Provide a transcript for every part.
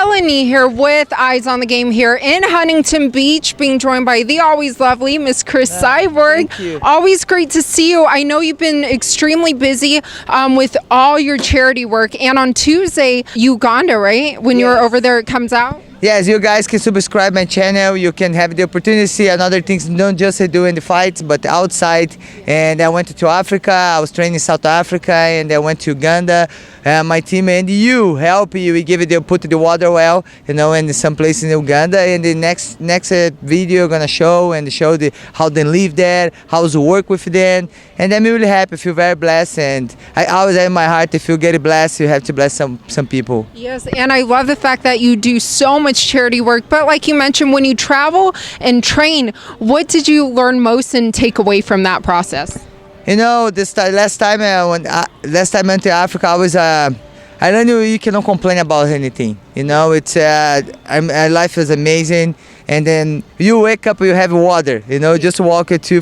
Helen here with Eyes on the Game here in Huntington Beach, being joined by the always lovely Miss Cris Cyborg. Thank you. Always great to see you. I know you've been extremely busy with all your charity work, and on Tuesday, Uganda, right? When you were over there, it comes out? Yes, you guys can subscribe my channel. You can have the opportunity to see another things, not just doing the fights, but outside. And I went to Africa. I was training in South Africa, and I went to Uganda. My team and you help you. We give it. They put the water well, in some place in Uganda. And the next video gonna show how they live there, how's the work with them. And I'm really happy. I feel very blessed, and I always have in my heart, if you get blessed, you have to bless some people. Yes, and I love the fact that you do so much charity work. But like you mentioned, when you travel and train, what did you learn most and take away from that process? Last time I went to Africa, I was I don't know. You cannot complain about anything. It's life is amazing. And then you wake up, you have water. Just walk two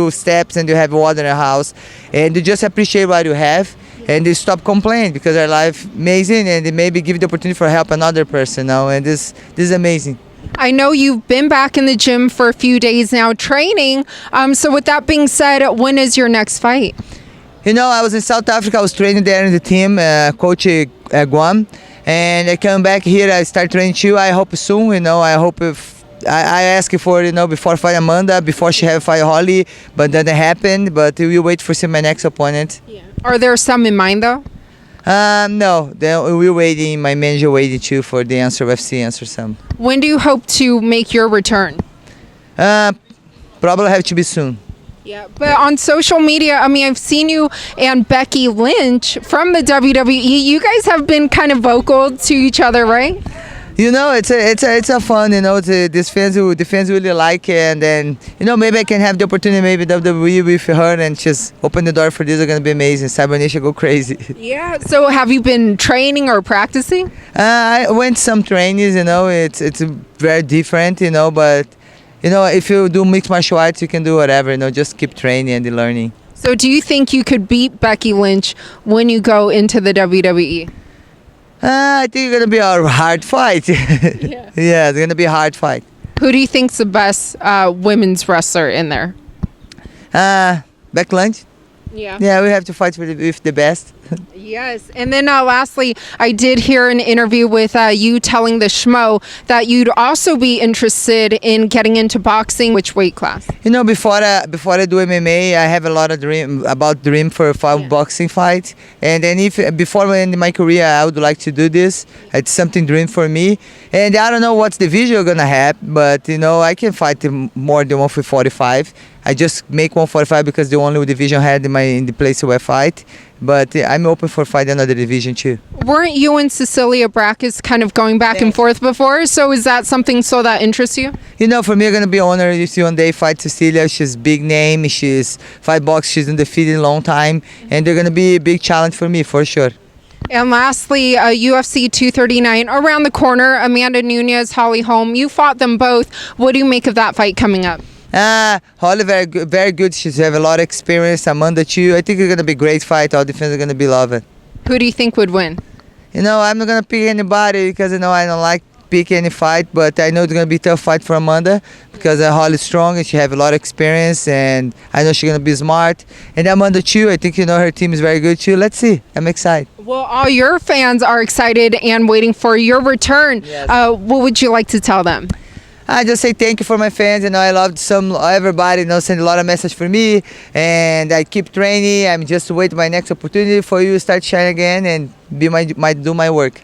steps, and you have water in the house, and you just appreciate what you have. And they stop complaining because our life amazing, and they maybe give the opportunity for help another person now, and this is amazing. I know you've been back in the gym for a few days now training. So with that being said, when is your next fight? I was in South Africa. I was training there in the team, Coach Guam, and I come back here. I start training too. I hope soon. I hope if. I asked for, before fight Amanda, before she have fight Holly, but that didn't happen. But we'll wait for my next opponent. Yeah. Are there some in mind though? No, we're waiting. My manager waiting too for the answer. UFC answer some. When do you hope to make your return? Probably have to be soon. Yeah, but on social media, I've seen you and Becky Lynch from the WWE. You guys have been kind of vocal to each other, right? It's a fun. The fans really like it, and then maybe I can have the opportunity, maybe WWE with her, and just open the door for this. It's gonna be amazing. Cyber Nation go crazy. Yeah. So have you been training or practicing? I went some trainings. It's very different. But if you do mixed martial arts, you can do whatever. Just keep training and learning. So do you think you could beat Becky Lynch when you go into the WWE? I think it's gonna be a hard fight. Yeah. Yeah, it's gonna be a hard fight. Who do you think's the best women's wrestler in there? Becky Lynch. Yeah. Yeah, we have to fight with the best. Yes. And then lastly, I did hear an interview with you telling the Schmo that you'd also be interested in getting into boxing. Which weight class? Before I do MMA, I have a lot of dream for a boxing fight. And then before in my career, I would like to do this. It's something dream for me. And I don't know what's the visual gonna have, but I can fight more than 145. I just make 145 because the only division I had in the place where I fight. But I'm open for fight another division too. Weren't you and Cecilia Braekhus kind of going back and forth before? So is that something that interests you? For me, I'm gonna be honored if you one day fight Cecilia. She's big name. She's fight box. She's undefeated a long time, and they're gonna be a big challenge for me for sure. And lastly, UFC 239 around the corner. Amanda Nunes, Holly Holm. You fought them both. What do you make of that fight coming up? Holly very good. She's have a lot of experience. Amanda too. I think it's gonna be a great fight. All the fans are gonna be loving. Who do you think would win? I'm not gonna pick anybody because I don't like pick any fight, but I know it's gonna be a tough fight for Amanda because Holly's strong and she have a lot of experience, and I know she's gonna be smart. And Amanda too. I think her team is very good too. Let's see. I'm excited. Well, all your fans are excited and waiting for your return. Yes. What would you like to tell them? I just say thank you for my fans. I loved everybody. Send a lot of message for me, and I keep training. I'm just waiting my next opportunity for you to start shining again and do my work.